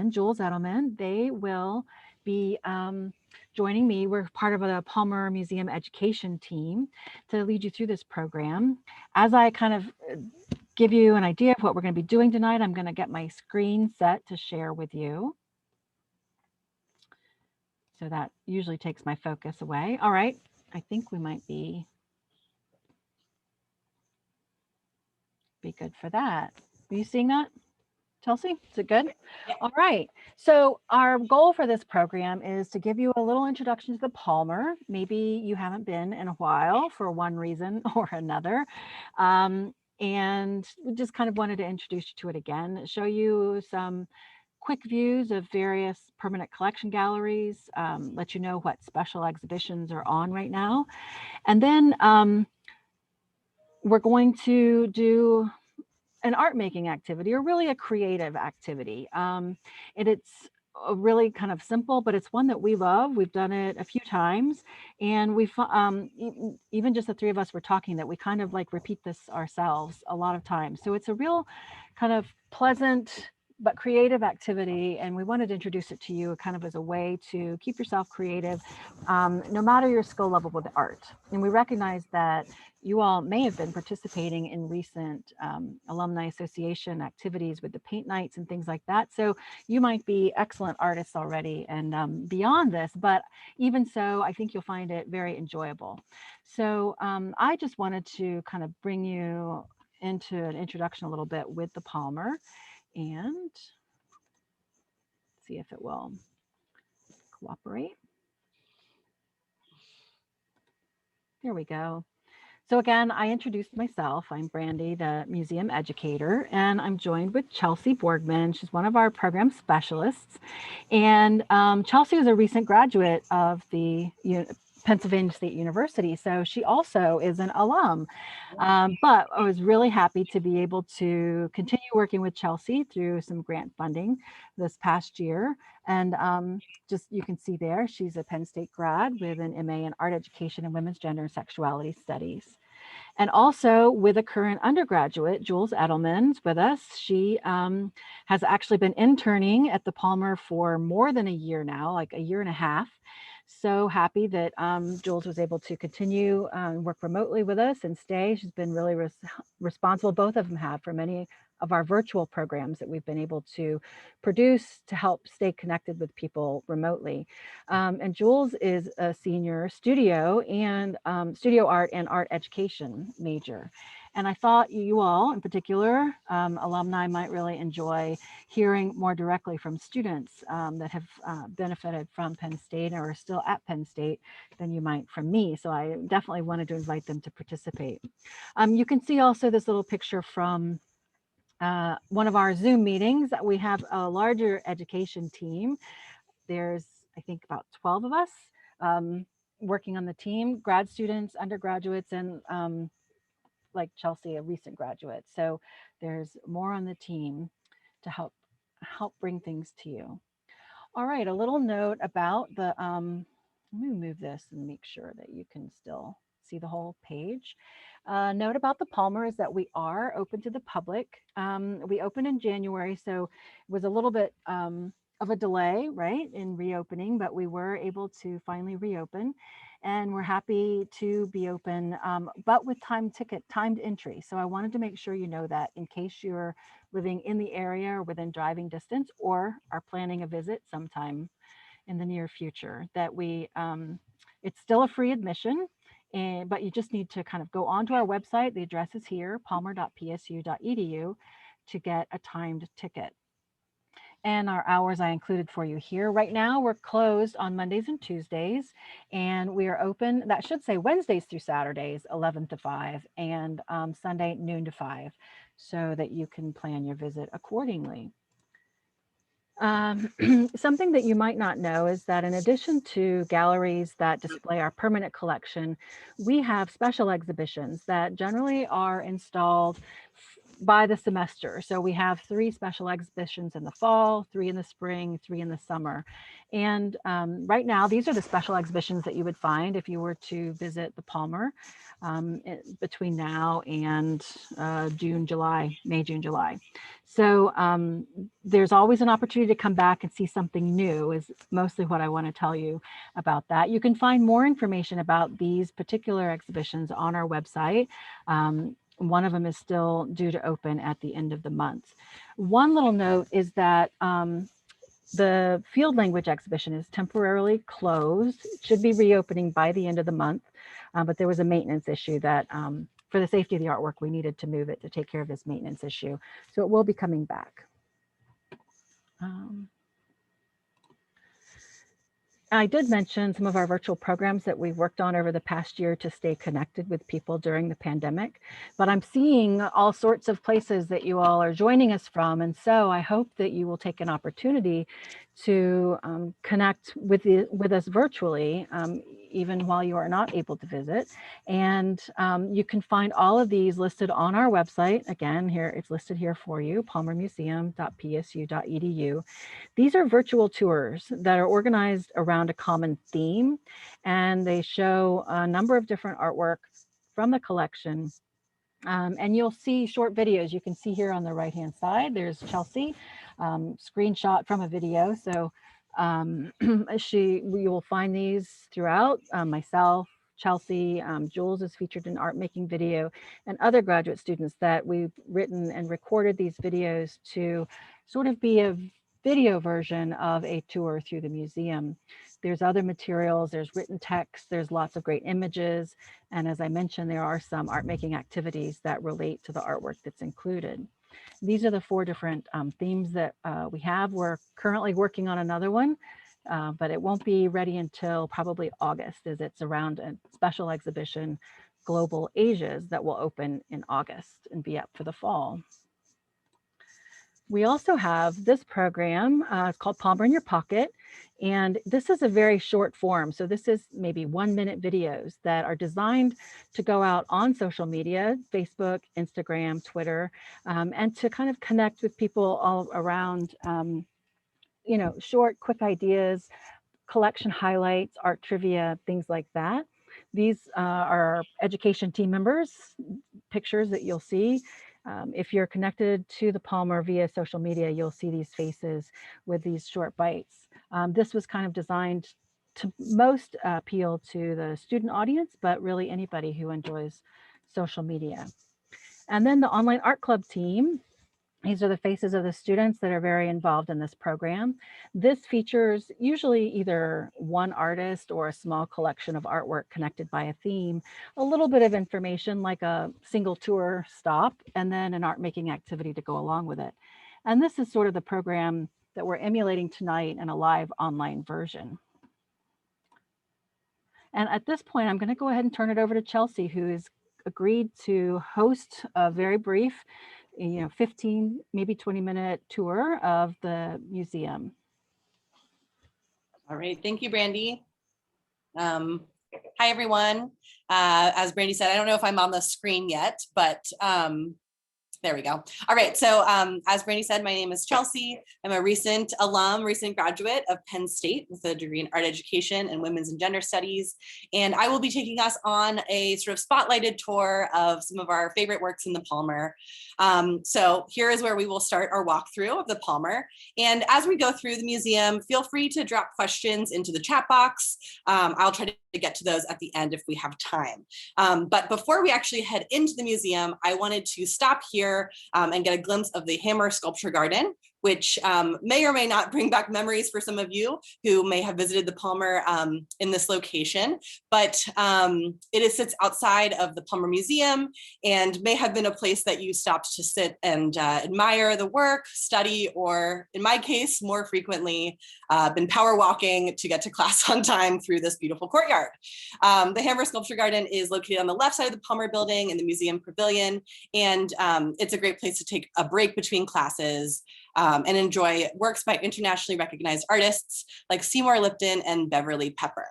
Jules Edelman. They will be joining me. We're part of the Palmer Museum education team to lead you through this program. As I kind of give you an idea of what we're going to be doing tonight, I'm going to get my screen set to share with you. So that usually takes my focus away. All right, I think we might be good for that. Are you seeing that, Chelsea? Is it good? All right. So our goal for this program is to give you a little introduction to the Palmer. Maybe you haven't been in a while for one reason or another. And we just kind of wanted to introduce you to it again, show you some quick views of various permanent collection galleries, let you know what special exhibitions are on right now. And then we're going to do an art making activity, or really a creative activity. And it's a really kind of simple, but it's one that we love. We've done it a few times, and even just the three of us were talking that we kind of like repeat this ourselves a lot of times. So it's a real kind of pleasant but creative activity, and we wanted to introduce it to you kind of as a way to keep yourself creative, no matter your skill level with art. And we recognize that you all may have been participating in recent alumni association activities with the paint nights and things like that. So you might be excellent artists already and beyond this, but even so, I think you'll find it very enjoyable. So I just wanted to kind of bring you into an introduction a little bit with the Palmer and see if it will cooperate. There we go. So again, I introduced myself. I'm Brandy, the museum educator, and I'm joined with Chelsea Borgman. She's one of our program specialists. And Chelsea is a recent graduate of the Pennsylvania State University. So she also is an alum. But I was really happy to be able to continue working with Chelsea through some grant funding this past year. And just you can see there, she's a Penn State grad with an MA in art education and women's gender and sexuality studies. And also with a current undergraduate, Jules Edelman's with us. She has actually been interning at the Palmer for more than a year now, like a year and a half. So happy that Jules was able to continue work remotely with us and stay. She's been really responsible, both of them have, for many of our virtual programs that we've been able to produce to help stay connected with people remotely. And Jules is a senior studio art and art education major. And I thought you all, in particular, alumni, might really enjoy hearing more directly from students that have benefited from Penn State or are still at Penn State than you might from me. So I definitely wanted to invite them to participate. You can see also this little picture from one of our Zoom meetings. We have a larger education team. There's, I think, about 12 of us working on the team, grad students, undergraduates, and like Chelsea, a recent graduate. So there's more on the team to help bring things to you. All right, a little note about the, let me move this and make sure that you can still see the whole page. Note about the Palmer is that we are open to the public. We opened in January, so it was a little bit of a delay, right, in reopening, but we were able to finally reopen. And we're happy to be open, but with timed entry. So I wanted to make sure you know that in case you're living in the area or within driving distance or are planning a visit sometime in the near future, that it's still a free admission, but you just need to kind of go onto our website. The address is here, palmer.psu.edu, to get a timed ticket. And our hours I included for you here. Right now, we're closed on Mondays and Tuesdays, and we are open, that should say Wednesdays through Saturdays, 11 to 5, and Sunday, noon to 5, so that you can plan your visit accordingly. Something that you might not know is that in addition to galleries that display our permanent collection, we have special exhibitions that generally are installed by the semester. So we have 3 special exhibitions in the fall, 3 in the spring, 3 in the summer. And right now, these are the special exhibitions that you would find if you were to visit the Palmer between now and June, July, May, June, July. So there's always an opportunity to come back and see something new is mostly what I want to tell you about that. You can find more information about these particular exhibitions on our website. One of them is still due to open at the end of the month. One little note is that the field language exhibition is temporarily closed. It should be reopening by the end of the month, but there was a maintenance issue that for the safety of the artwork, we needed to move it to take care of this maintenance issue. So it will be coming back. I did mention some of our virtual programs that we've worked on over the past year to stay connected with people during the pandemic, but I'm seeing all sorts of places that you all are joining us from. And so I hope that you will take an opportunity to connect with us virtually, even while you are not able to visit. And you can find all of these listed on our website. Again, here it's listed here for you, palmermuseum.psu.edu. These are virtual tours that are organized around a common theme, and they show a number of different artwork from the collection. And you'll see short videos. You can see here on the right-hand side, there's Chelsea, screenshot from a video. So you will find these throughout. Myself, Chelsea, Jules is featured in art making video, and other graduate students that we've written and recorded these videos to sort of be a video version of a tour through the museum. There's other materials, there's written text, there's lots of great images. And as I mentioned, there are some art making activities that relate to the artwork that's included. These are the 4 different themes that we have. We're currently working on another one, but it won't be ready until probably August, as it's around a special exhibition, Global Asias, that will open in August and be up for the fall. We also have this program, it's called Palmer in Your Pocket, and this is a very short form. So this is maybe 1-minute videos that are designed to go out on social media, Facebook, Instagram, Twitter, and to kind of connect with people all around, you know, short, quick ideas, collection highlights, art trivia, things like that. These are education team members, pictures that you'll see. If you're connected to the Palmer via social media, you'll see these faces with these short bites. This was kind of designed to most appeal to the student audience, but really anybody who enjoys social media. And then the online art club team. These are the faces of the students that are very involved in this program. This features usually either one artist or a small collection of artwork connected by a theme, a little bit of information like a single tour stop, and then an art making activity to go along with it. And this is sort of the program that we're emulating tonight in a live online version. And at this point, I'm going to go ahead and turn it over to Chelsea, who has agreed to host a very brief 15, maybe 20-minute tour of the museum. All right, thank you, Brandy. Hi, everyone. As Brandy said, I don't know if I'm on the screen yet, but there we go. All right, so as Brandy said, my name is Chelsea. I'm a recent graduate of Penn State with a degree in art education and women's and gender studies. And I will be taking us on a sort of spotlighted tour of some of our favorite works in the Palmer. So here is where we will start our walkthrough of the Palmer. And as we go through the museum, feel free to drop questions into the chat box. I'll try to get to those at the end if we have time. But before we actually head into the museum, I wanted to stop here and get a glimpse of the Hammer Sculpture Garden, which may or may not bring back memories for some of you who may have visited the Palmer in this location, but it sits outside of the Palmer Museum and may have been a place that you stopped to sit and admire the work, study, or in my case, more frequently, been power walking to get to class on time through this beautiful courtyard. The Hammer Sculpture Garden is located on the left side of the Palmer building in the museum pavilion, and it's a great place to take a break between classes and enjoy works by internationally recognized artists like Seymour Lipton and Beverly Pepper.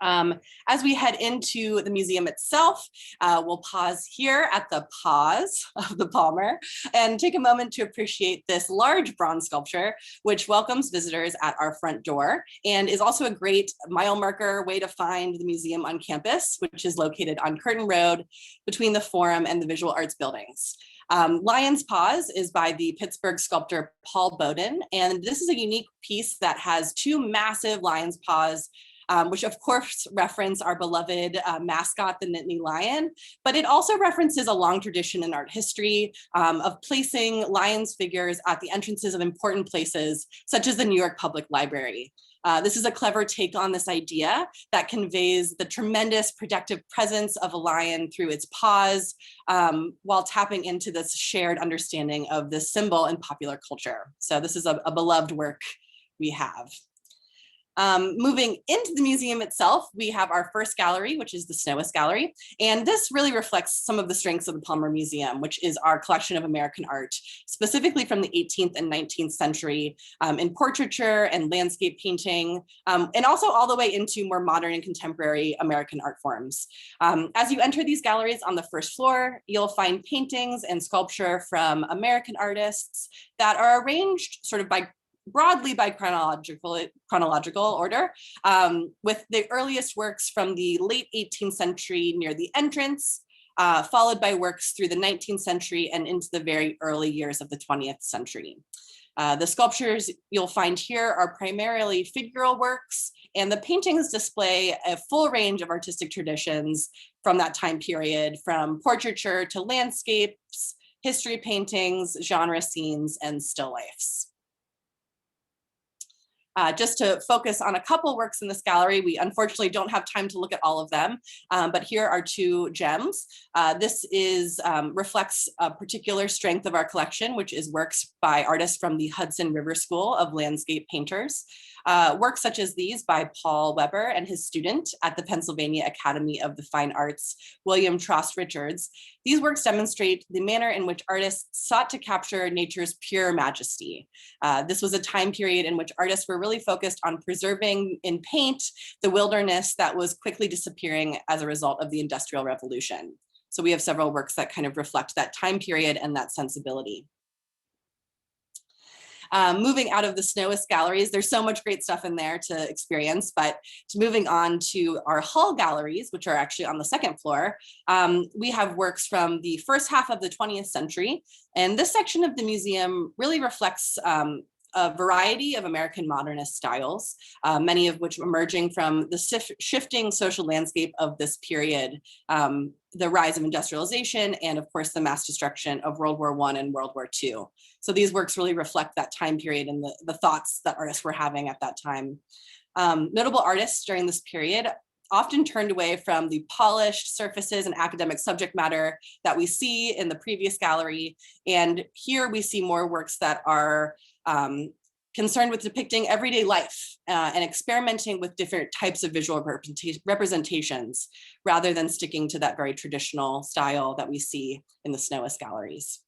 As we head into the museum itself, we'll pause here at the Paws of the Palmer and take a moment to appreciate this large bronze sculpture, which welcomes visitors at our front door and is also a great mile marker way to find the museum on campus, which is located on Curtin Road between the Forum and the Visual Arts buildings. Lion's Paws is by the Pittsburgh sculptor Paul Bowden, and this is a unique piece that has two massive lion's paws, which of course reference our beloved mascot, the Nittany Lion, but it also references a long tradition in art history of placing lions figures at the entrances of important places, such as the New York Public Library. This is a clever take on this idea that conveys the tremendous protective presence of a lion through its paws, while tapping into this shared understanding of this symbol in popular culture. So this is a beloved work we have. Moving into the museum itself, we have our first gallery, which is the Snowis Gallery. And this really reflects some of the strengths of the Palmer Museum, which is our collection of American art, specifically from the 18th and 19th century in portraiture and landscape painting, and also all the way into more modern and contemporary American art forms. As you enter these galleries on the first floor, you'll find paintings and sculpture from American artists that are arranged sort of broadly by chronological order, with the earliest works from the late 18th century near the entrance, followed by works through the 19th century and into the very early years of the 20th century. The sculptures you'll find here are primarily figural works, and the paintings display a full range of artistic traditions from that time period, from portraiture to landscapes, history paintings, genre scenes, and still lifes. Just to focus on a couple works in this gallery, we unfortunately don't have time to look at all of them, but here are two gems. This reflects a particular strength of our collection, which is works by artists from the Hudson River School of Landscape Painters. Works such as these by Paul Weber and his student at the Pennsylvania Academy of the Fine Arts, William Trost Richards. These works demonstrate the manner in which artists sought to capture nature's pure majesty. This was a time period in which artists were really focused on preserving in paint the wilderness that was quickly disappearing as a result of the Industrial Revolution. So we have several works that kind of reflect that time period and that sensibility. Moving out of the Snowis galleries, there's so much great stuff in there to experience, but moving on to our hall galleries, which are actually on the second floor, we have works from the first half of the 20th century. And this section of the museum really reflects a variety of American modernist styles, many of which emerging from the shifting social landscape of this period, the rise of industrialization, and of course the mass destruction of World War I and World War II. So these works really reflect that time period and the thoughts that artists were having at that time. Notable artists during this period often turned away from the polished surfaces and academic subject matter that we see in the previous gallery. And here we see more works that are concerned with depicting everyday life and experimenting with different types of visual representations, rather than sticking to that very traditional style that we see in the Snowis galleries.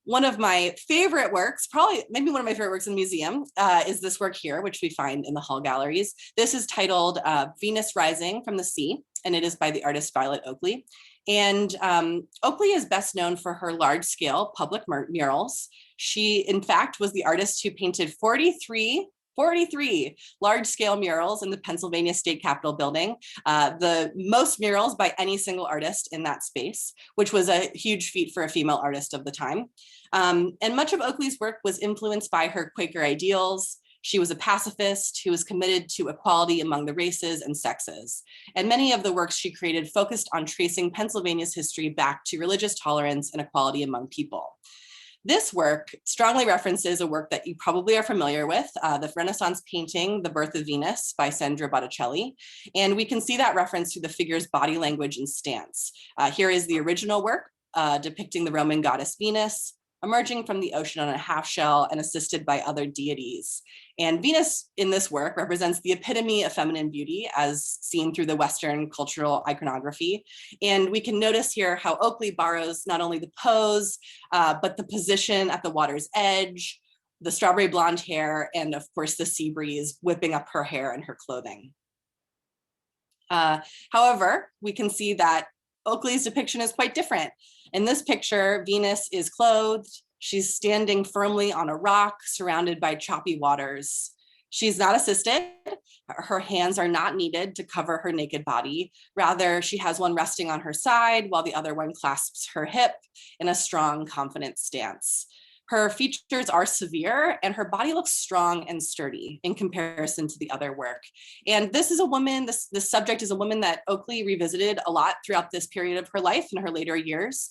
One of my favorite works, probably maybe one of my favorite works in the museum, is this work here, which we find in the hall galleries. This is titled Venus Rising from the Sea, and it is by the artist Violet Oakley. And Oakley is best known for her large-scale public murals. She, in fact, was the artist who painted 43 large-scale murals in the Pennsylvania State Capitol building, the most murals by any single artist in that space, which was a huge feat for a female artist of the time. And much of Oakley's work was influenced by her Quaker ideals. She was a pacifist who was committed to equality among the races and sexes. And many of the works she created focused on tracing Pennsylvania's history back to religious tolerance and equality among people. This work strongly references a work that you probably are familiar with, the Renaissance painting, The Birth of Venus by Sandra Botticelli. And we can see that reference through the figure's body language and stance. Here is the original work depicting the Roman goddess Venus, emerging from the ocean on a half shell and assisted by other deities. And Venus in this work represents the epitome of feminine beauty as seen through the Western cultural iconography. And we can notice here how Oakley borrows not only the pose, but the position at the water's edge, the strawberry blonde hair, and of course the sea breeze whipping up her hair and her clothing. However, we can see that Oakley's depiction is quite different. In this picture, Venus is clothed. She's standing firmly on a rock surrounded by choppy waters. She's not assisted. Her hands are not needed to cover her naked body. Rather, she has one resting on her side while the other one clasps her hip in a strong, confident stance. Her features are severe and her body looks strong and sturdy in comparison to the other work. And this is a woman, this subject is a woman that Oakley revisited a lot throughout this period of her life in her later years.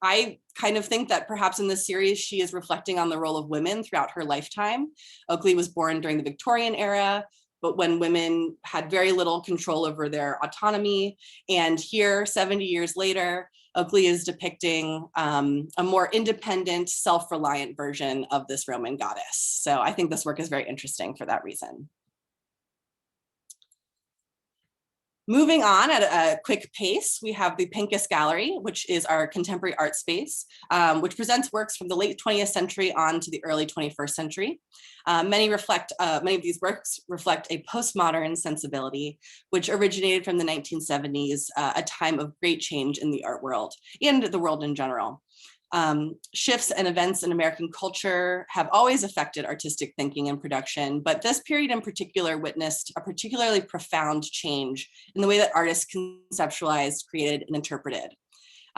I kind of think that perhaps in this series, she is reflecting on the role of women throughout her lifetime. Oakley was born during the Victorian era, but when women had very little control over their autonomy. And here, 70 years later, Oakley is depicting a more independent, self-reliant version of this Roman goddess. So I think this work is very interesting for that reason. Moving on at a quick pace, we have the Pincus Gallery, which is our contemporary art space, which presents works from the late 20th century on to the early 21st century. Many of these works reflect a postmodern sensibility, which originated from the 1970s, a time of great change in the art world and the world in general. Shifts and events in American culture have always affected artistic thinking and production, but this period in particular witnessed a particularly profound change in the way that artists conceptualized, created, and interpreted.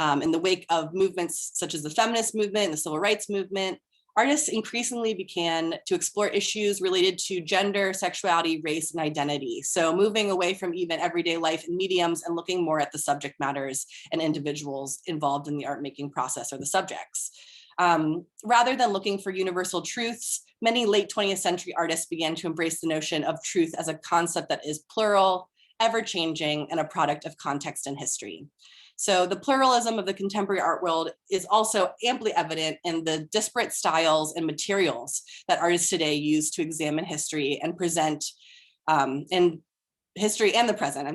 In the wake of movements such as the feminist movement and the civil rights movement, artists increasingly began to explore issues related to gender, sexuality, race, and identity. So moving away from even everyday life and mediums and looking more at the subject matters and individuals involved in the art making process or the subjects. Rather than looking for universal truths, many late 20th century artists began to embrace the notion of truth as a concept that is plural, ever-changing, and a product of context and history. So the pluralism of the contemporary art world is also amply evident in the disparate styles and materials that artists today use to examine history and present in history and the present,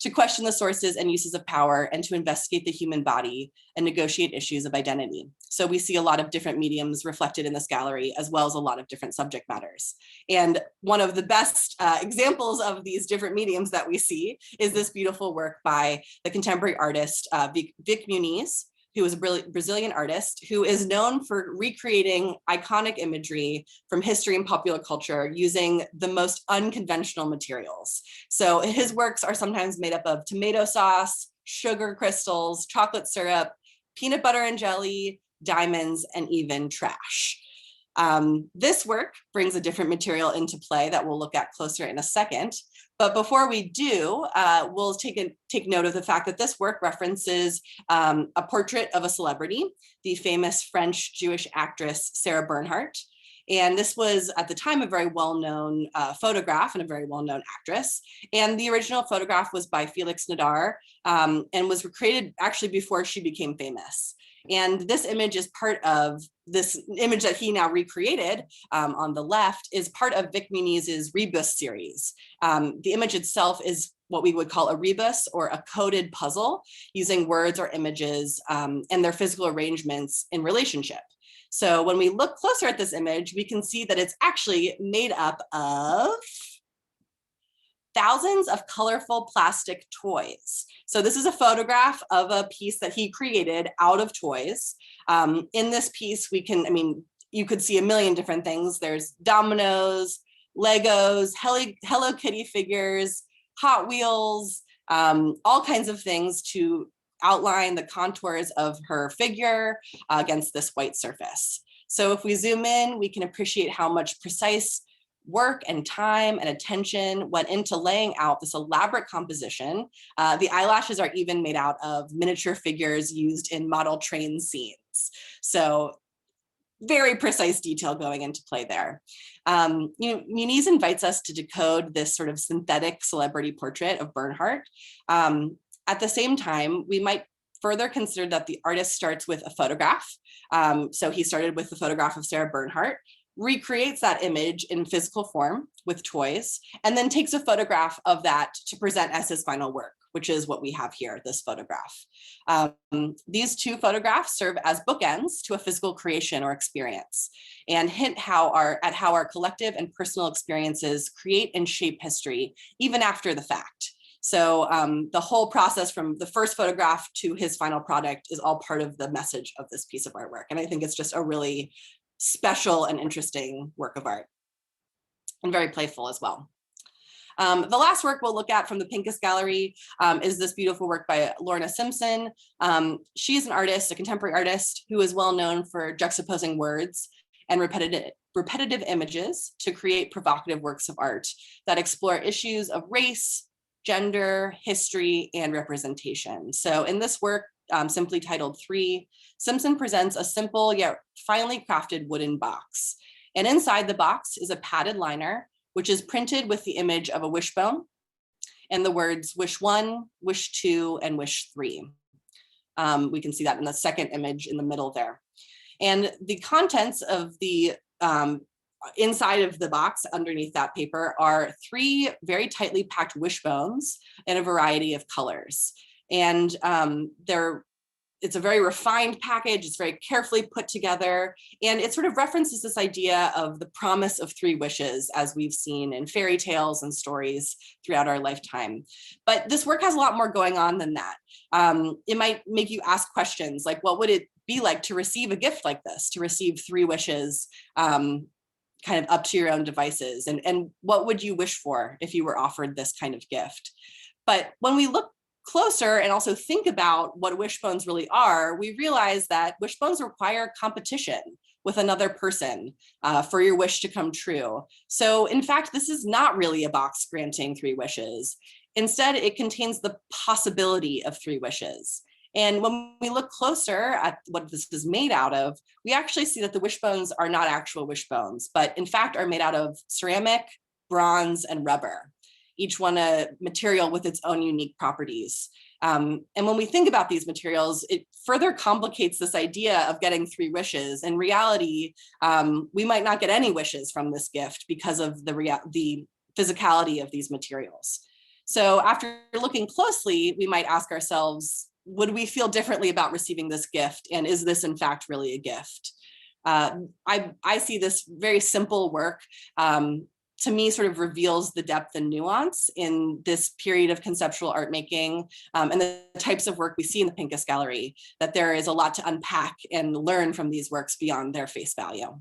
to question the sources and uses of power and to investigate the human body and negotiate issues of identity. So we see a lot of different mediums reflected in this gallery, as well as a lot of different subject matters. And one of the best examples of these different mediums that we see is this beautiful work by the contemporary artist, Vic Muniz, who is a Brazilian artist who is known for recreating iconic imagery from history and popular culture using the most unconventional materials. So his works are sometimes made up of tomato sauce, sugar crystals, chocolate syrup, peanut butter and jelly, diamonds, and even trash. This work brings a different material into play that we'll look at closer in a second. But before we do, we'll take note of the fact that this work references a portrait of a celebrity, the famous French Jewish actress, Sarah Bernhardt. And this was at the time a very well-known photograph and a very well-known actress. And the original photograph was by Felix Nadar and was created actually before she became famous. And this image is part of this image that he now recreated on the left is part of Vic Muniz's rebus series. The image itself is what we would call a rebus or a coded puzzle using words or images and their physical arrangements in relationship. So when we look closer at this image, we can see that it's actually made up of thousands of colorful plastic toys. So this is a photograph of a piece that he created out of toys. In this piece, you could see a million different things. There's dominoes, Legos, Hello Kitty figures, Hot Wheels, all kinds of things to outline the contours of her figure against this white surface. So if we zoom in, we can appreciate how much precise work and time and attention went into laying out this elaborate composition. The eyelashes are even made out of miniature figures used in model train scenes. So very precise detail going into play there. Muniz invites us to decode this sort of synthetic celebrity portrait of Bernhardt. At the same time, we might further consider that the artist starts with a photograph. So he started with the photograph of Sarah Bernhardt. recreates that image in physical form with toys, and then takes a photograph of that to present as his final work, which is what we have here, this photograph. These two photographs serve as bookends to a physical creation or experience and hint at how our collective and personal experiences create and shape history, even after the fact. So the whole process from the first photograph to his final product is all part of the message of this piece of artwork. And I think it's just a really special and interesting work of art, and very playful as well. The last work we'll look at from the Pincus Gallery is this beautiful work by Lorna Simpson. She's an artist, a contemporary artist, who is well known for juxtaposing words and repetitive images to create provocative works of art that explore issues of race, gender, history, and representation. So in this work, simply titled 3, Simpson presents a simple yet finely crafted wooden box. And inside the box is a padded liner, which is printed with the image of a wishbone and the words wish 1, wish 2, and wish 3. We can see that in the second image in the middle there. And the contents of the inside of the box underneath that paper are 3 very tightly packed wishbones in a variety of colors. And it's a very refined package. It's very carefully put together. And it sort of references this idea of the promise of 3 wishes, as we've seen in fairy tales and stories throughout our lifetime. But this work has a lot more going on than that. It might make you ask questions like, what would it be like to receive a gift like this, to receive 3 wishes kind of up to your own devices? And what would you wish for if you were offered this kind of gift? But when we look closer and also think about what wishbones really are, we realize that wishbones require competition with another person for your wish to come true. So in fact, this is not really a box granting 3 wishes. Instead, it contains the possibility of 3 wishes. And when we look closer at what this is made out of, we actually see that the wishbones are not actual wishbones, but in fact are made out of ceramic, bronze, and rubber, each one a material with its own unique properties. And when we think about these materials, it further complicates this idea of getting 3 wishes. In reality, we might not get any wishes from this gift because of the physicality of these materials. So after looking closely, we might ask ourselves, would we feel differently about receiving this gift? And is this in fact really a gift? I see this very simple work to me sort of reveals the depth and nuance in this period of conceptual art making and the types of work we see in the Pincus Gallery, that there is a lot to unpack and learn from these works beyond their face value.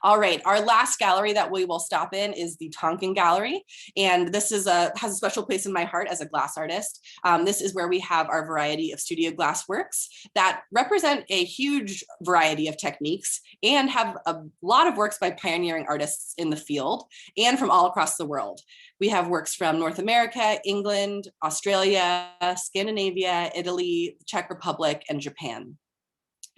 All right, our last gallery that we will stop in is the Tonkin Gallery. And this has a special place in my heart as a glass artist. This is where we have our variety of studio glass works that represent a huge variety of techniques and have a lot of works by pioneering artists in the field and from all across the world. We have works from North America, England, Australia, Scandinavia, Italy, the Czech Republic, and Japan.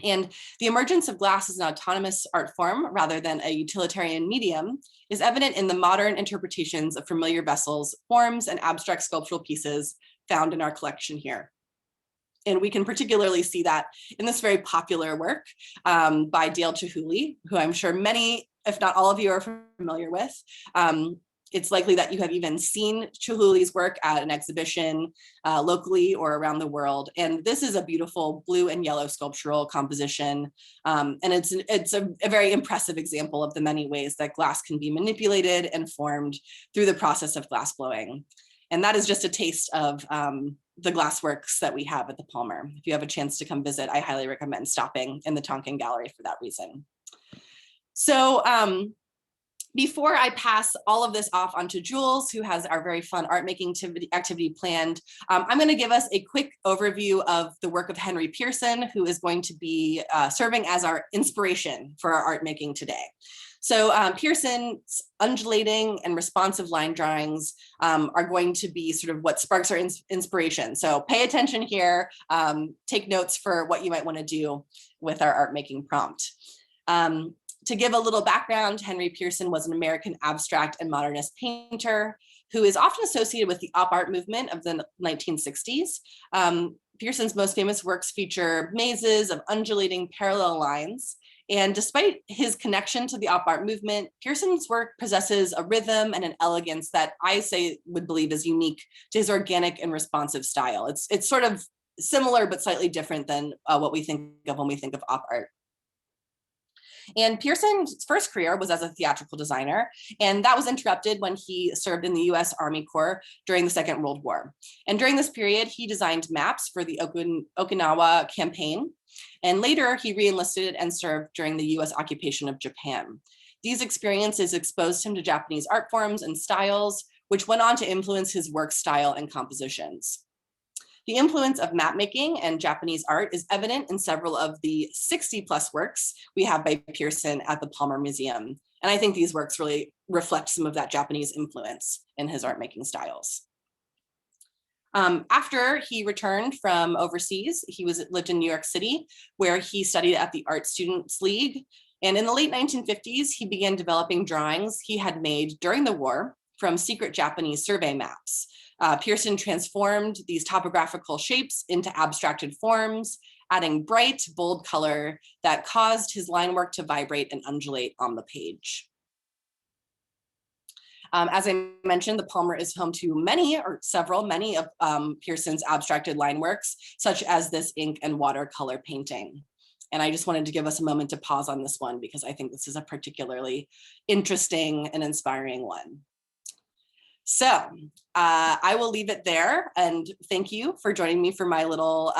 And the emergence of glass as an autonomous art form rather than a utilitarian medium is evident in the modern interpretations of familiar vessels, forms, and abstract sculptural pieces found in our collection here. And we can particularly see that in this very popular work by Dale Chihuly, who I'm sure many, if not all of you, are familiar with. It's likely that you have even seen Chihuly's work at an exhibition locally or around the world. And this is a beautiful blue and yellow sculptural composition. And it's a very impressive example of the many ways that glass can be manipulated and formed through the process of glass blowing. And that is just a taste of the glass works that we have at the Palmer. If you have a chance to come visit, I highly recommend stopping in the Tonkin Gallery for that reason. So, before I pass all of this off onto Jules, who has our very fun art making activity planned, I'm going to give us a quick overview of the work of Henry Pearson, who is going to be serving as our inspiration for our art making today. So Pearson's undulating and responsive line drawings are going to be sort of what sparks our inspiration. So pay attention here, take notes for what you might want to do with our art making prompt. To give a little background, Henry Pearson was an American abstract and modernist painter who is often associated with the op art movement of the 1960s. Pearson's most famous works feature mazes of undulating parallel lines And despite his connection to the op art movement, Pearson's work possesses a rhythm and an elegance that I would believe is unique to his organic and responsive style. It's sort of similar but slightly different than what we think of when we think of op art. And Pearson's first career was as a theatrical designer, and that was interrupted when he served in the US Army Corps during the Second World War. And during this period, he designed maps for the Okinawa campaign. And later, he re-enlisted and served during the US occupation of Japan. These experiences exposed him to Japanese art forms and styles, which went on to influence his work style and compositions. The influence of map making and Japanese art is evident in several of the 60 plus works we have by Pearson at the Palmer Museum. And I think these works really reflect some of that Japanese influence in his art making styles. After he returned from overseas, he lived in New York City, where he studied at the Art Students League. And in the late 1950s, he began developing drawings he had made during the war from secret Japanese survey maps. Pearson transformed these topographical shapes into abstracted forms, adding bright, bold color that caused his line work to vibrate and undulate on the page. As I mentioned, the Palmer is home to many of Pearson's abstracted line works, such as this ink and watercolor painting. And I just wanted to give us a moment to pause on this one because I think this is a particularly interesting and inspiring one. So I will leave it there, and thank you for joining me for my little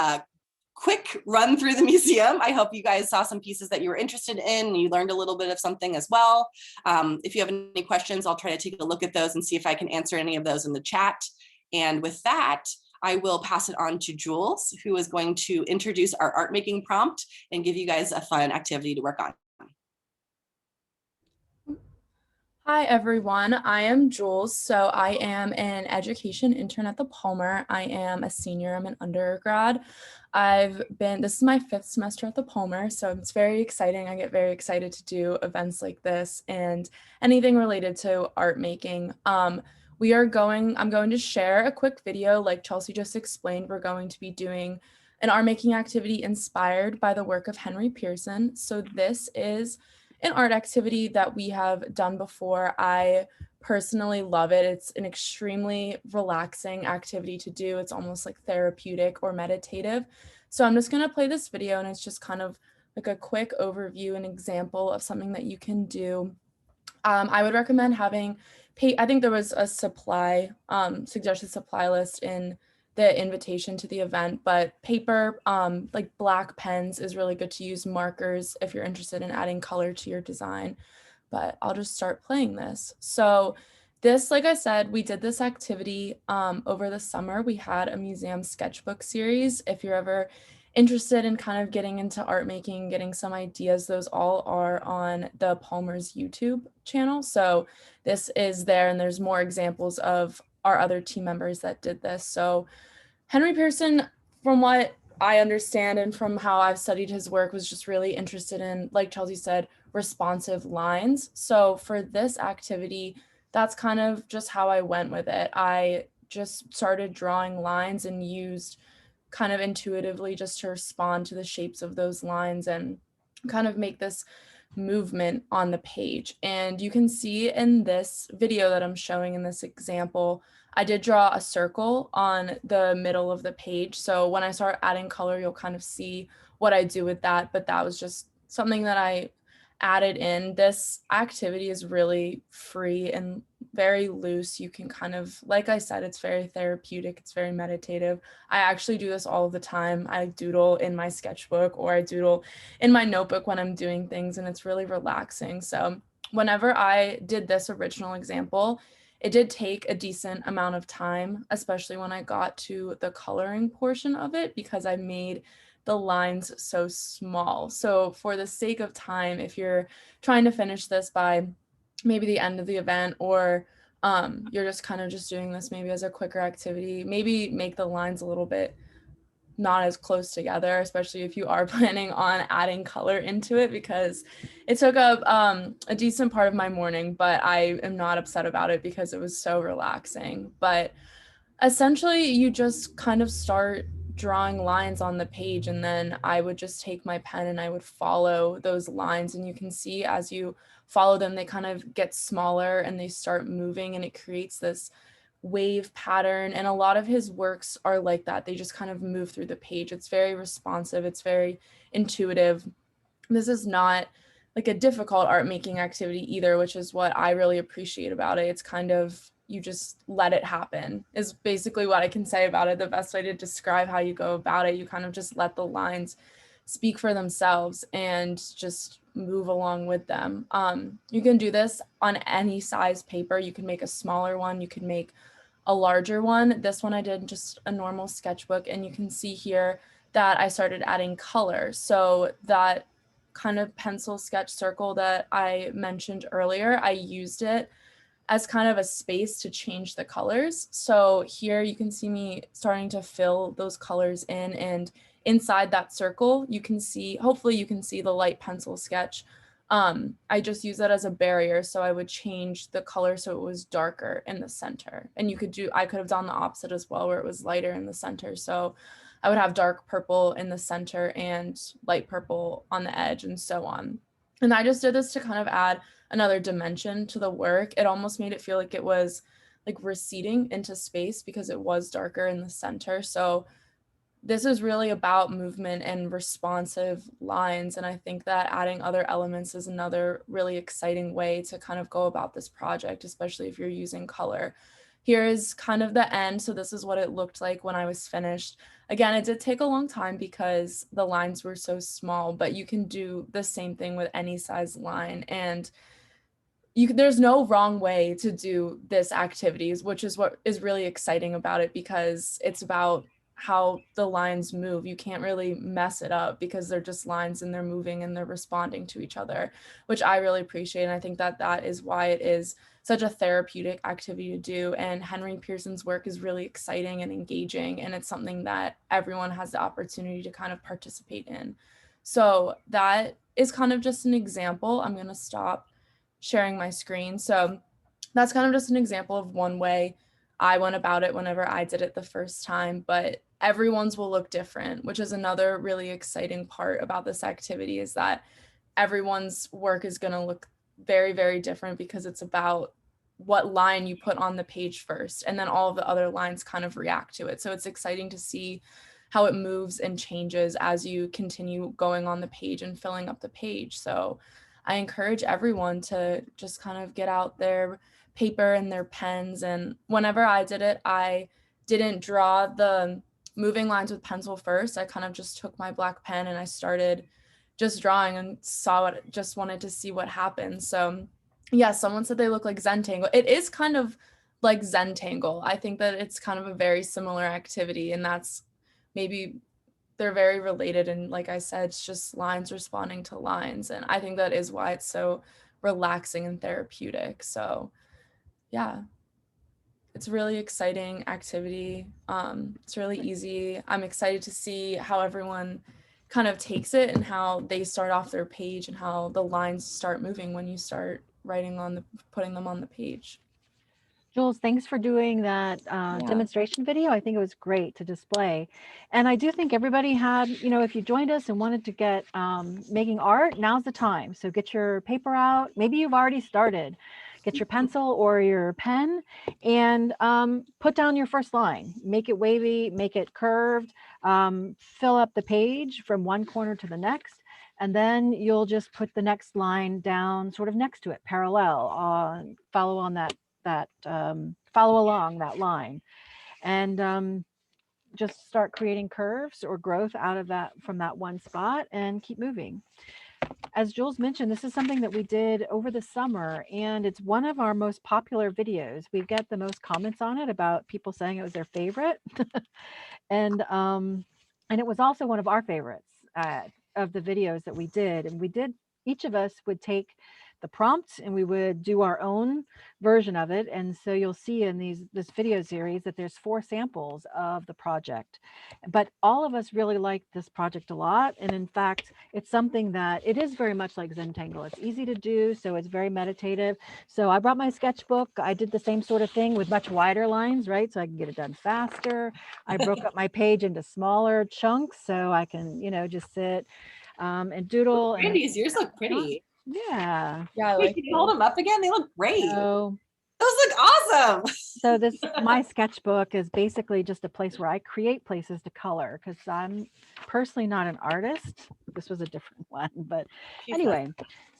quick run through the museum. I hope you guys saw some pieces that you were interested in and you learned a little bit of something as well. If you have any questions, I'll try to take a look at those and see if I can answer any of those in the chat. And with that, I will pass it on to Jules, who is going to introduce our art making prompt and give you guys a fun activity to work on. Hi everyone, I am Jules. So I am an education intern at the Palmer. I am a senior, I'm an undergrad. This is my 5th semester at the Palmer, so it's very exciting. I get very excited to do events like this and anything related to art making. I'm going to share a quick video like Chelsea just explained. We're going to be doing an art making activity inspired by the work of Henry Pearson. So this is an art activity that we have done before. I personally love it. It's an extremely relaxing activity to do. It's almost like therapeutic or meditative. So I'm just going to play this video, and it's just kind of like a quick overview, an example of something that you can do. I would recommend having, I think there was a suggested supply list in the invitation to the event, but paper, like black pens is really good to use, markers if you're interested in adding color to your design. But I'll just start playing this. So this, like I said, we did this activity over the summer. We had a museum sketchbook series. If you're ever interested in kind of getting into art making, getting some ideas, those all are on the Palmer's YouTube channel. So this is there, and there's more examples of our other team members that did this. So Henry Pearson, from what I understand and from how I've studied his work, was just really interested in, like Chelsea said, responsive lines. So for this activity, that's kind of just how I went with it. I just started drawing lines and used kind of intuitively just to respond to the shapes of those lines and kind of make this movement on the page. And you can see in this video that I'm showing in this example, I did draw a circle on the middle of the page. So when I start adding color, you'll kind of see what I do with that. But that was just something that I added in. This activity is really free and very loose. You can kind of, like I said, it's very therapeutic. It's very meditative. I actually do this all of the time. I doodle in my sketchbook or I doodle in my notebook when I'm doing things, and it's really relaxing. So whenever I did this original example, it did take a decent amount of time, especially when I got to the coloring portion of it, because I made the lines so small. So for the sake of time, if you're trying to finish this by maybe the end of the event, or you're just kind of just doing this maybe as a quicker activity, maybe make the lines a little bit not as close together, especially if you are planning on adding color into it, because it took up a decent part of my morning, but I am not upset about it because it was so relaxing. But essentially you just kind of start drawing lines on the page, and then I would just take my pen and I would follow those lines, and you can see as you follow them, they kind of get smaller and they start moving, and it creates this wave pattern. And a lot of his works are like that. They just kind of move through the page. It's very responsive. It's very intuitive. This is not like a difficult art making activity either, which is what I really appreciate about it. It's kind of, you just let it happen is basically what I can say about it. The best way to describe how you go about it, you kind of just let the lines speak for themselves and just move along with them. You can do this on any size paper. You can make a smaller one, you can make a larger one. This one I did just a normal sketchbook, and you can see here that I started adding color. So that kind of pencil sketch circle that I mentioned earlier, I used it as kind of a space to change the colors. So here you can see me starting to fill those colors in, and inside that circle, you can see, hopefully you can see the light pencil sketch. I just use that as a barrier. So I would change the color so it was darker in the center. And I could have done the opposite as well, where it was lighter in the center. So I would have dark purple in the center and light purple on the edge, and so on. And I just did this to kind of add another dimension to the work. It almost made it feel like it was like receding into space because it was darker in the center. So this is really about movement and responsive lines. And I think that adding other elements is another really exciting way to kind of go about this project, especially if you're using color. Here is kind of the end. So this is what it looked like when I was finished. Again, it did take a long time because the lines were so small, but you can do the same thing with any size line. And there's no wrong way to do this activities, which is what is really exciting about it, because it's about how the lines move. You can't really mess it up because they're just lines and they're moving and they're responding to each other, which I really appreciate. And I think that that is why it is such a therapeutic activity to do. And Henry Pearson's work is really exciting and engaging, and it's something that everyone has the opportunity to kind of participate in. So that is kind of just an example. I'm going to stop sharing my screen. So that's kind of just an example of one way I went about it whenever I did it the first time, but everyone's will look different, which is another really exciting part about this activity, is that everyone's work is going to look very, very different because it's about what line you put on the page first, and then all of the other lines kind of react to it. So it's exciting to see how it moves and changes as you continue going on the page and filling up the page. So I encourage everyone to just kind of get out their paper and their pens. And whenever I did it, I didn't draw the moving lines with pencil first. I kind of just took my black pen and I started just drawing and just wanted to see what happened. So yeah, someone said they look like Zentangle. It is kind of like Zentangle. I think that it's kind of a very similar activity, and that's maybe they're very related. And like I said, it's just lines responding to lines. And I think that is why it's so relaxing and therapeutic. So yeah, it's a really exciting activity. It's really easy. I'm excited to see how everyone kind of takes it and how they start off their page and how the lines start moving when you start putting them on the page. Jules, thanks for doing that demonstration video. I think it was great to display. And I do think everybody had, if you joined us and wanted to get making art, now's the time. So get your paper out. Maybe you've already started. Get your pencil or your pen and put down your first line. Make it wavy, make it curved, fill up the page from one corner to the next. And then you'll just put the next line down sort of next to it, parallel, follow along that line, and just start creating curves or growth out of that from that one spot and keep moving. As Jules mentioned, this is something that we did over the summer, and it's one of our most popular videos. We get the most comments on it about people saying it was their favorite. And it was also one of our favorites of the videos that we did. And each of us would take the prompt and we would do our own version of it. And so you'll see in this video series that there's 4 samples of the project. But all of us really like this project a lot. And in fact, it's something that it is very much like Zentangle. It's easy to do, so it's very meditative. So I brought my sketchbook. I did the same sort of thing with much wider lines, right? So I can get it done faster. I broke up my page into smaller chunks so I can, just sit and doodle. Brandy's, yours look pretty. Yeah. Yeah, I Wait, like can you hold them up again? They look great. So, Those look awesome. so my sketchbook is basically just a place where I create places to color because I'm personally not an artist. This was a different one, but anyway,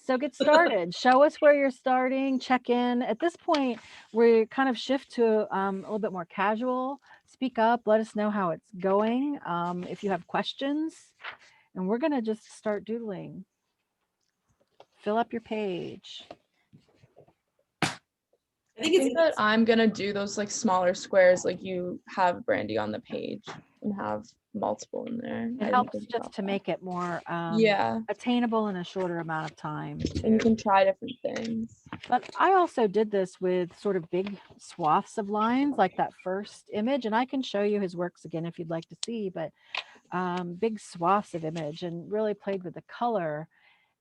so get started. Show us where you're starting, check in. At this point, we kind of shift to a little bit more casual. Speak up, let us know how it's going. If you have questions, and we're gonna just start doodling. Fill up your page. I think that I'm gonna do those like smaller squares, like you have, Brandy, on the page, and have multiple in there. It helps just to make it more attainable in a shorter amount of time. And you can try different things. But I also did this with sort of big swaths of lines, like that first image, and I can show you his works again if you'd like to see, but big swaths of image, and really played with the color,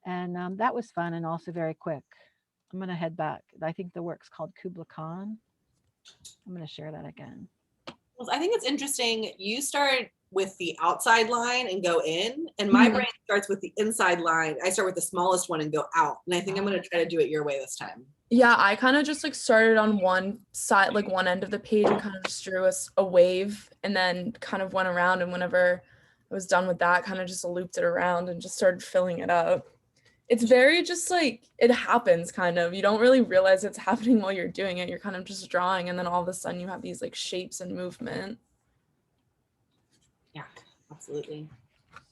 and that was fun and also very quick. I'm going to head back. I think the work's called Kubla Khan. I'm going to share that again. Well, I think it's interesting. You start with the outside line and go in, and my brain starts with the inside line. I start with the smallest one and go out. And I think I'm going to try to do it your way this time. Yeah, I kind of just like started on one side, like one end of the page, and kind of just drew a wave, and then kind of went around. And whenever I was done with that, kind of just looped it around and just started filling it up. It's very just like, it happens kind of. You don't really realize it's happening while you're doing it. You're kind of just drawing, and then all of a sudden you have these like shapes and movement. Yeah, absolutely.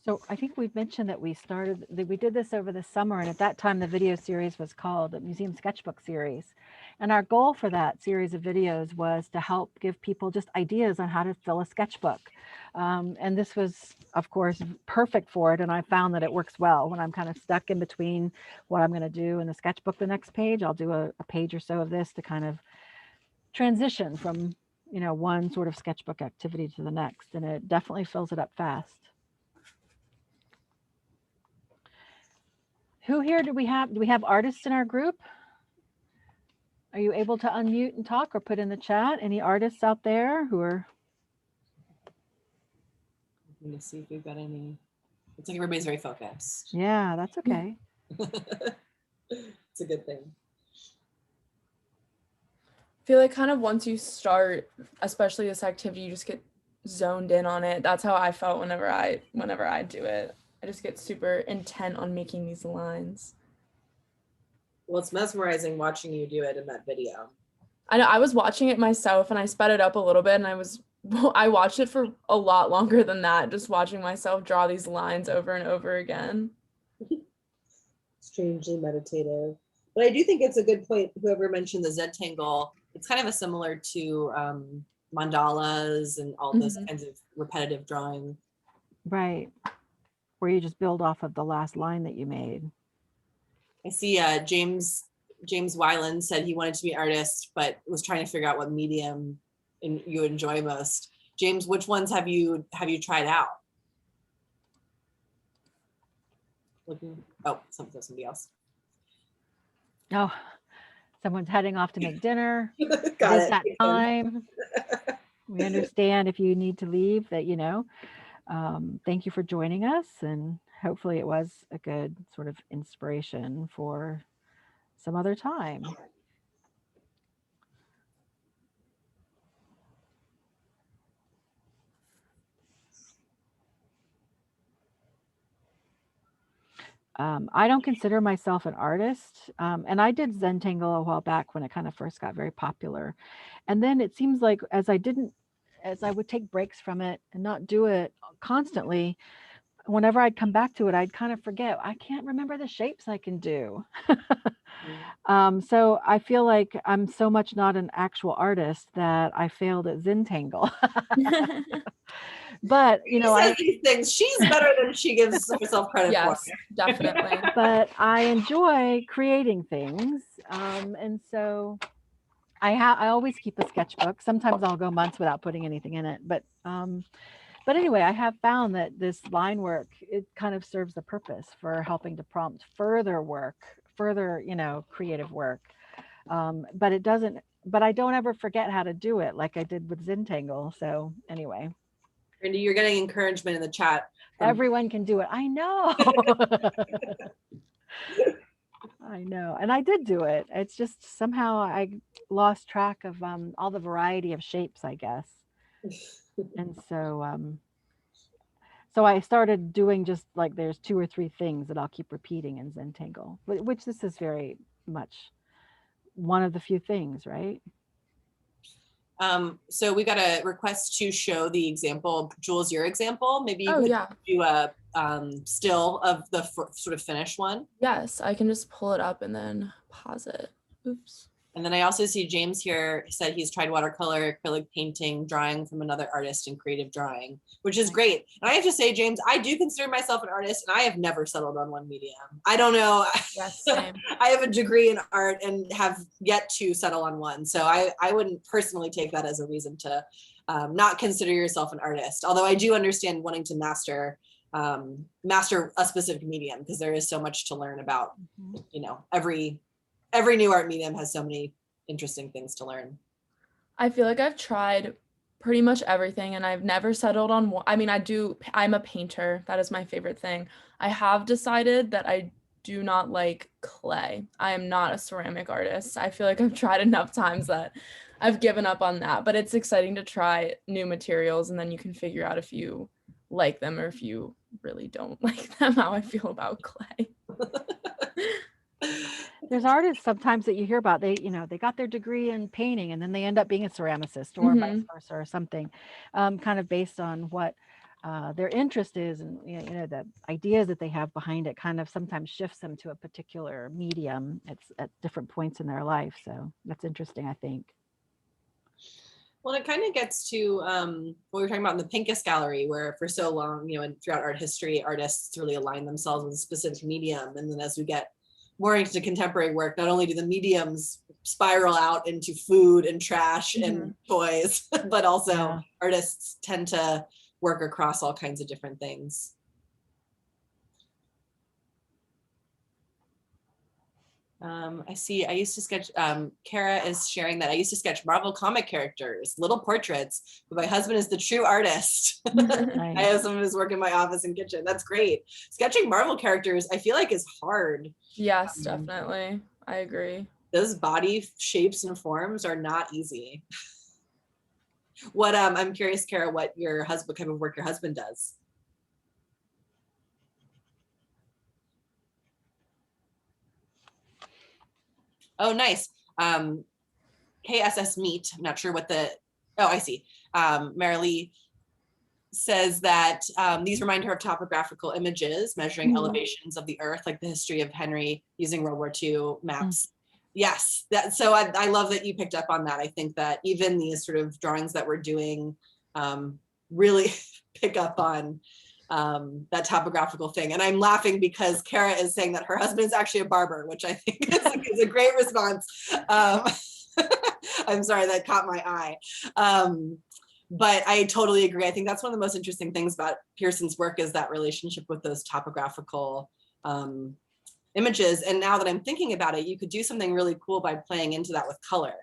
So I think we've mentioned that we did this over the summer, and at that time the video series was called the Museum Sketchbook Series. And our goal for that series of videos was to help give people just ideas on how to fill a sketchbook. And this was, of course, perfect for it. And I found that it works well when I'm kind of stuck in between what I'm going to do in the sketchbook the next page. I'll do a page or so of this to kind of transition from, one sort of sketchbook activity to the next. And it definitely fills it up fast. Who here do we have artists in our group? Are you able to unmute and talk or put in the chat? Any artists out there who are? I'm going to see if we've got any. It's like everybody's very focused. Yeah, that's okay. It's a good thing. I feel like kind of once you start, especially this activity, you just get zoned in on it. That's how I felt whenever I do it. I just get super intent on making these lines. Well, it's mesmerizing watching you do it in that video. I know, I was watching it myself and I sped it up a little bit, and I watched it for a lot longer than that, just watching myself draw these lines over and over again. Strangely meditative. But I do think it's a good point, whoever mentioned the Zentangle, it's kind of a similar to mandalas and all those kinds of repetitive drawing. Right. Where you just build off of the last line that you made. I see James Weiland said he wanted to be an artist, but was trying to figure out what medium you enjoy most. James, which ones have you tried out? Somebody else. Oh, someone's heading off to make dinner. Got it's it. that time. We understand if you need to leave that, thank you for joining us, and hopefully it was a good sort of inspiration for some other time. I don't consider myself an artist, and I did Zentangle a while back when it kind of first got very popular. And then it seems like as I would take breaks from it and not do it constantly, whenever I'd come back to it, I'd kind of forget. I can't remember the shapes I can do. So I feel like I'm so much not an actual artist that I failed at Zentangle. But, She says these things. She's better than she gives herself credit for. Yes, definitely. But I enjoy creating things. And so I always keep a sketchbook. Sometimes I'll go months without putting anything in it. But anyway, I have found that this line work, it kind of serves the purpose for helping to prompt further work, further, creative work. But it doesn't, but I don't ever forget how to do it like I did with Zentangle. So anyway. Randy, you're getting encouragement in the chat. Everyone can do it. I know. I know. And I did do it. It's just somehow I lost track of all the variety of shapes, I guess. And so I started doing just like there's 2 or 3 things that I'll keep repeating in Zentangle, which this is very much one of the few things, right? So we got a request to show the example. Jules, your example. Maybe you could do a still of the sort of finished one. Yes, I can just pull it up and then pause it. Oops. And then I also see James here said he's tried watercolor, acrylic painting, drawing from another artist, and creative drawing, which is great. And I have to say, James, I do consider myself an artist, and I have never settled on one medium. I don't know. Yes, same. I have a degree in art and have yet to settle on one. So I wouldn't personally take that as a reason to not consider yourself an artist. Although I do understand wanting to master a specific medium, because there is so much to learn about. Every new art medium has so many interesting things to learn. I feel like I've tried pretty much everything and I've never settled on one. I mean, I'm a painter. That is my favorite thing. I have decided that I do not like clay. I am not a ceramic artist. I feel like I've tried enough times that I've given up on that, but it's exciting to try new materials and then you can figure out if you like them or if you really don't like them, how I feel about clay. There's artists sometimes that you hear about, they got their degree in painting and then they end up being a ceramicist or vice versa or something, kind of based on what their interest is, and the ideas that they have behind it kind of sometimes shifts them to a particular medium. It's at different points in their life. So that's interesting, I think. Well, it kind of gets to what we were talking about in the Pincus Gallery, where for so long, and throughout art history, artists really align themselves with a specific medium. And then as we get more into contemporary work, not only do the mediums spiral out into food and trash and toys, but also artists tend to work across all kinds of different things. I used to sketch, Kara is sharing that I used to sketch Marvel comic characters, little portraits, but my husband is the true artist. Nice. I have someone who's working in my office and kitchen. That's great. Sketching Marvel characters, I feel like is hard. Yes, definitely. I agree. Those body shapes and forms are not easy. What, I'm curious, Kara, what kind of work your husband does. Oh, nice. KSS Meet. I'm not sure what I see. Marilee says that these remind her of topographical images measuring elevations of the earth, like the history of Henry using World War II maps. Yes, so I love that you picked up on that. I think that even these sort of drawings that we're doing really pick up on that topographical thing. And I'm laughing because Kara is saying that her husband is actually a barber, which I think is a great response. I'm sorry, that caught my eye. But I totally agree. I think that's one of the most interesting things about Pearson's work is that relationship with those topographical images. And now that I'm thinking about it, you could do something really cool by playing into that with color.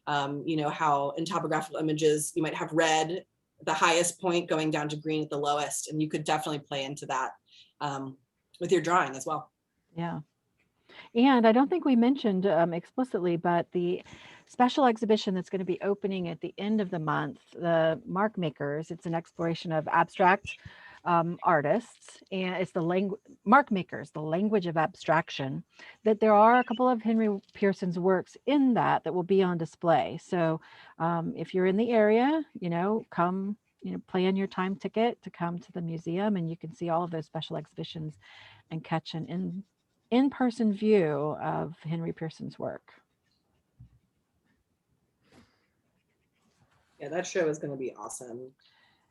How in topographical images, you might have red the highest point going down to green at the lowest. And you could definitely play into that with your drawing as well. Yeah. And I don't think we mentioned explicitly, but the special exhibition that's going to be opening at the end of the month, the Mark Makers, it's an exploration of abstract artists, and it's the Mark Makers, the language of abstraction, that there are a couple of Henry Pearson's works in that will be on display. So if you're in the area, come, plan your time ticket to come to the museum, and you can see all of those special exhibitions and catch an in-person view of Henry Pearson's work. Yeah, that show is going to be awesome.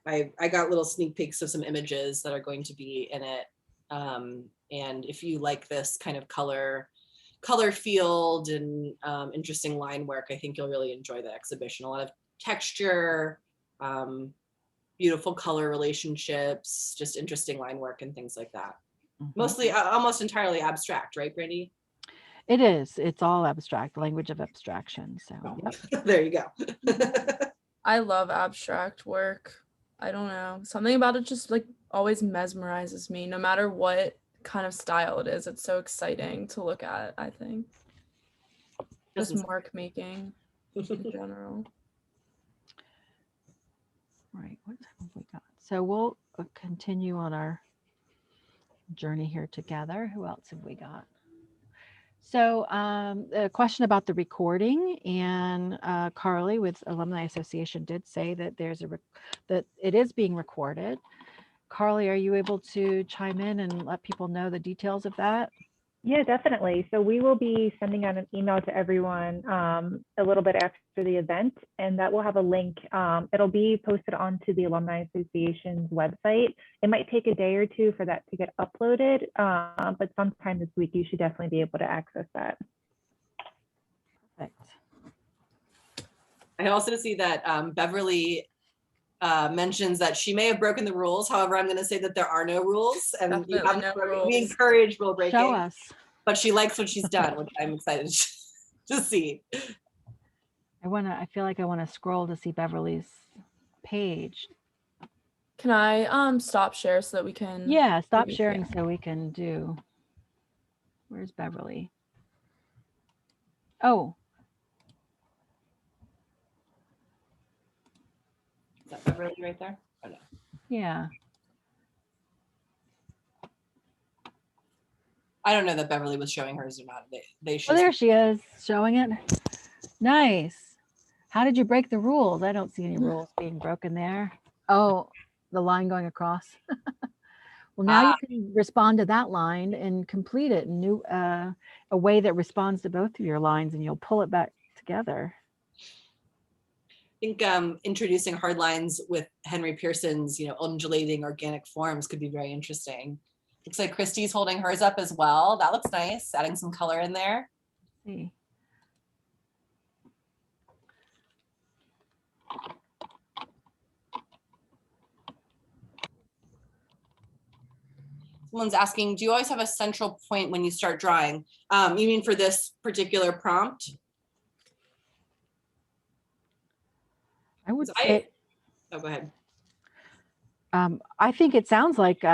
I got little sneak peeks of some images that are going to be in it. And if you like this kind of color field and interesting line work, I think you'll really enjoy the exhibition. A lot of texture, beautiful color relationships, just interesting line work and things like that. Mostly almost entirely abstract, right, Brandy? It is. It's all abstract, language of abstraction. So yep. There you go. I love abstract work. I don't know. Something about it just like always mesmerizes me, no matter what kind of style it is. It's so exciting to look at, I think. Just mark making in general. Right. What have we got? So we'll continue on our journey here together. Who else have we got? So a question about the recording, and Carly with Alumni Association did say that that it is being recorded. Carly, are you able to chime in and let people know the details of that? Yeah, definitely. So we will be sending out an email to everyone a little bit after the event, and that will have a link. It'll be posted onto the Alumni Association's website. It might take a day or two for that to get uploaded, but sometime this week you should definitely be able to access that. Perfect. I also see that Beverly mentions that she may have broken the rules. However, I'm going to say that there are no rules, and we encourage rule breaking. Show us. But she likes what she's done, which I'm excited to see. I feel like I want to scroll to see Beverly's page. Can I stop share so that we can? Yeah, stop sharing so we can do. Where's Beverly? Oh. Is that Beverly right there? Oh, no. Yeah. I don't know that Beverly was showing hers or not. They should. Oh, there she is, showing it. Nice. How did you break the rules? I don't see any rules being broken there. Oh, the line going across. Well, now you can respond to that line and complete it in a way that responds to both of your lines, and you'll pull it back together. I think introducing hard lines with Henry Pearson's, undulating organic forms could be very interesting. Looks like Christy's holding hers up as well. That looks nice, adding some color in there. Let's see. Someone's asking, do you always have a central point when you start drawing? You mean for this particular prompt? I would say. Oh, go ahead. I think it sounds like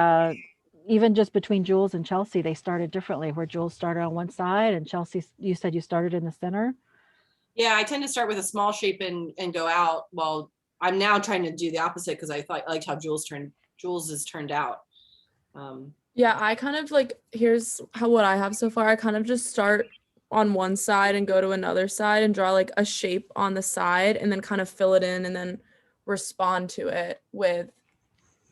even just between Jules and Chelsea, they started differently, where Jules started on one side and Chelsea, you said you started in the center? Yeah, I tend to start with a small shape and go out. Well, I'm now trying to do the opposite because I liked how Jules is turned out. Yeah, I kind of here's what I have so far. I kind of just start on one side and go to another side and draw like a shape on the side and then kind of fill it in and then respond to it with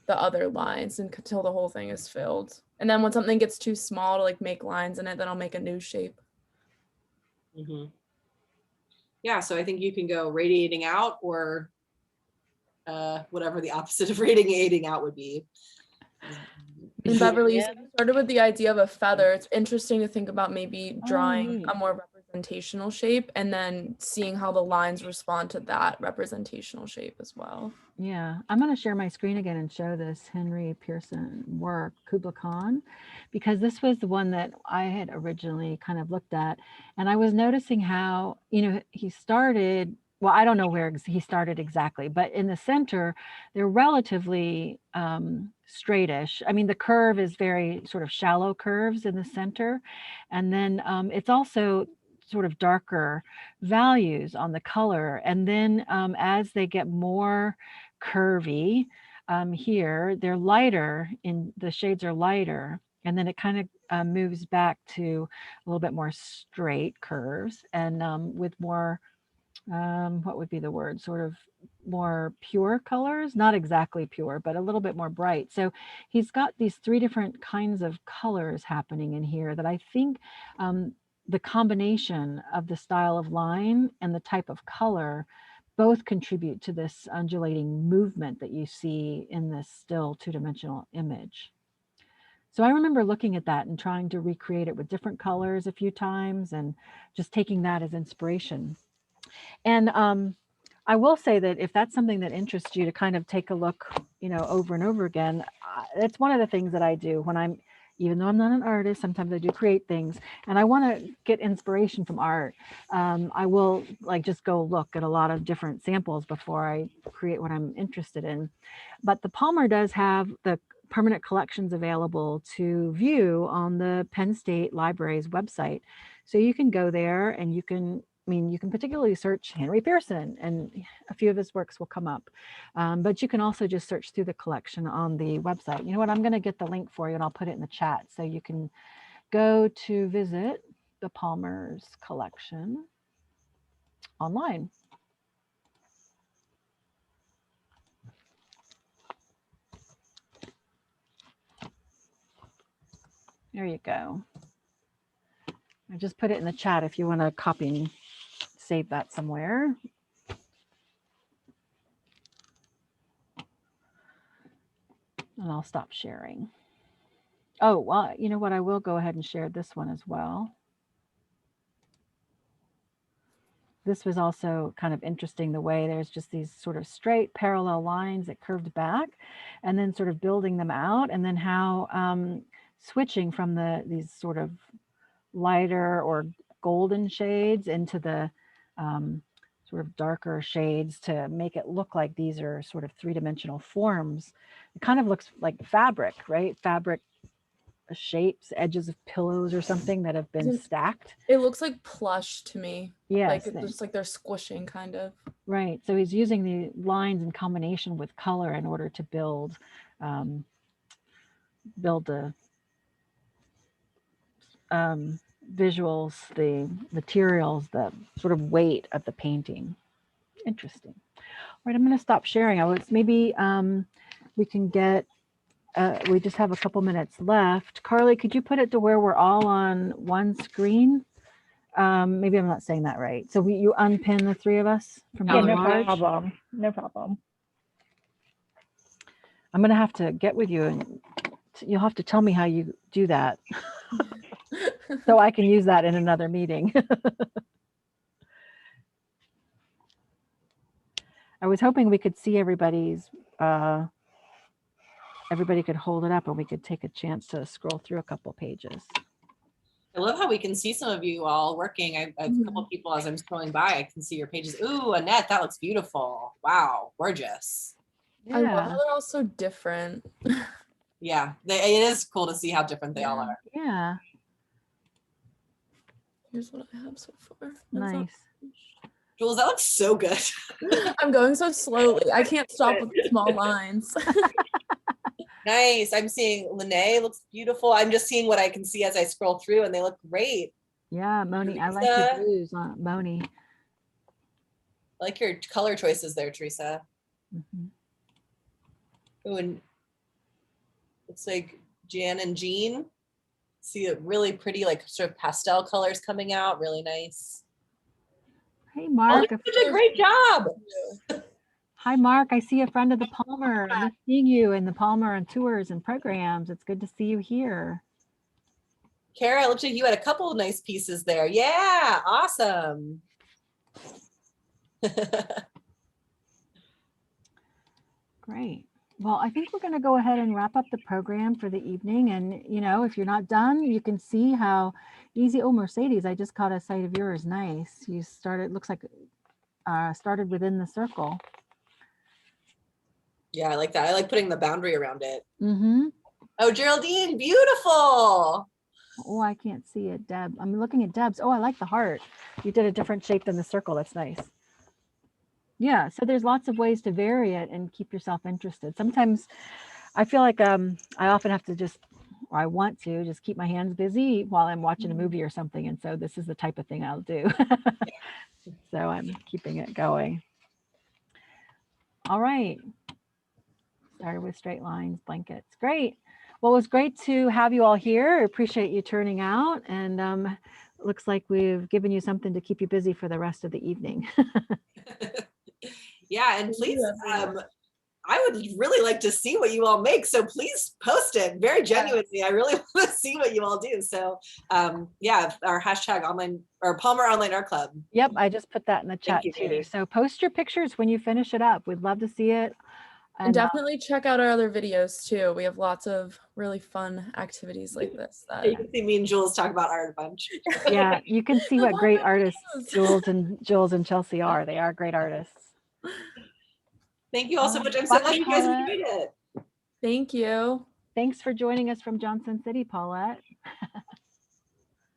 the other lines until the whole thing is filled. And then when something gets too small to make lines in it, then I'll make a new shape. Mm-hmm. Yeah, so I think you can go radiating out or whatever the opposite of radiating out would be. And Beverly, you started with the idea of a feather. It's interesting to think about maybe drawing a more representational shape and then seeing how the lines respond to that representational shape as well. Yeah, I'm going to share my screen again and show this Henry Pearson work, Kubla Khan, because this was the one that I had originally kind of looked at. And I was noticing how, he started, well, I don't know where he started exactly, but in the center, they're relatively straightish. I mean, the curve is very sort of shallow curves in the center. And then it's also sort of darker values on the color. And then as they get more curvy here, they're lighter, the shades are lighter. And then it kind of moves back to a little bit more straight curves and with more, what would be the word, sort of more pure colors, not exactly pure, but a little bit more bright. So he's got these three different kinds of colors happening in here that I think the combination of the style of line and the type of color both contribute to this undulating movement that you see in this still two-dimensional image. So I remember looking at that and trying to recreate it with different colors a few times and just taking that as inspiration. And I will say that if that's something that interests you to kind of take a look, you know, over and over again, it's one of the things that I do when I'm, even though I'm not an artist, sometimes I do create things and I want to get inspiration from art. I will like just go look at a lot of different samples before I create what I'm interested in. But the Palmer does have the permanent collections available to view on the Penn State Library's website. So you can go there and you can, I mean, you can particularly search Henry Pearson and a few of his works will come up. But you can also just search through the collection on the website. You know what, I'm going to get the link for you and I'll put it in the chat so you can go to visit the Palmer's collection online. There you go. I just put it in the chat if you want to copy and save that somewhere. And I'll stop sharing. Oh, well, you know what? I will go ahead and share this one as well. This was also kind of interesting the way there's just these sort of straight parallel lines that curved back and then sort of building them out, and then how switching from these sort of lighter or golden shades into the sort of darker shades to make it look like these are sort of three-dimensional forms. It kind of looks like fabric, right? Fabric shapes, edges of pillows or something that have been stacked. It looks like plush to me. Yes. Like it's just like they're squishing kind of. Right. So he's using the lines in combination with color in order to build the visuals, the materials, the sort of weight of the painting. Interesting. All right, I'm going to stop sharing. Maybe we can get, we just have a couple minutes left. Carly, could you put it to where we're all on one screen? Maybe I'm not saying that right. So you unpin the three of us from Yeah, no large? problem. No problem. I'm going to have to get with you and you'll have to tell me how you do that. So I can use that in another meeting. I was hoping we could see everybody's, everybody could hold it up and we could take a chance to scroll through a couple pages. I love how we can see some of you all working. I have a couple of people as I'm scrolling by, I can see your pages. Ooh, Annette, that looks beautiful. Wow, gorgeous. Yeah. I love how they're all so different. Yeah, it is cool to see how different they all are. Yeah. Here's what I have so far. Nice. Jules, that looks so good. I'm going so slowly. I can't stop with the small lines. Nice. I'm seeing Lene looks beautiful. I'm just seeing what I can see as I scroll through and they look great. Yeah, Moni, I like the blues on Moni. I like your color choices there, Teresa. Oh, and looks like Jan and Jean. See a really pretty, like sort of pastel colors coming out. Really nice. Hey, Mark. Oh, you did a great job. Hi, Mark. I see a friend of the Palmer. I miss seeing you in the Palmer on tours and programs. It's good to see you here. Kara, it looks like you had a couple of nice pieces there. Yeah, awesome. Great. Well, I think we're going to go ahead and wrap up the program for the evening. And, you know, if you're not done, you can see how easy. Oh, Mercedes, I just caught a sight of yours. Nice. You started, looks like started within the circle. Yeah, I like that. I like putting the boundary around it. Mm-hmm. Oh, Geraldine, beautiful. Oh, I can't see it, Deb. I'm looking at Deb's. Oh, I like the heart. You did a different shape than the circle. That's nice. Yeah, so there's lots of ways to vary it and keep yourself interested. Sometimes I feel like I often have to just, or I want to just keep my hands busy while I'm watching a movie or something. And so this is the type of thing I'll do. So I'm keeping it going. All right. Started with straight lines, blankets. Great. Well, it was great to have you all here. I appreciate you turning out. And looks like we've given you something to keep you busy for the rest of the evening. Yeah, and Thank please, you, everyone. I would really like to see what you all make. So please post it very genuinely. I really want to see what you all do. So yeah, our hashtag online or Palmer Online Art Club. Yep, I just put that in the chat you, too. Brandy. So post your pictures when you finish it up. We'd love to see it. And definitely check out our other videos too. We have lots of really fun activities like this. You can see me and Jules talk about art a bunch. Yeah, you can see what great artists Jules and Chelsea are. They are great artists. Thank you all so much. I'm so Bye, glad you guys Paulette. enjoyed it. Thank you. Thanks for joining us from Johnson City, Paulette.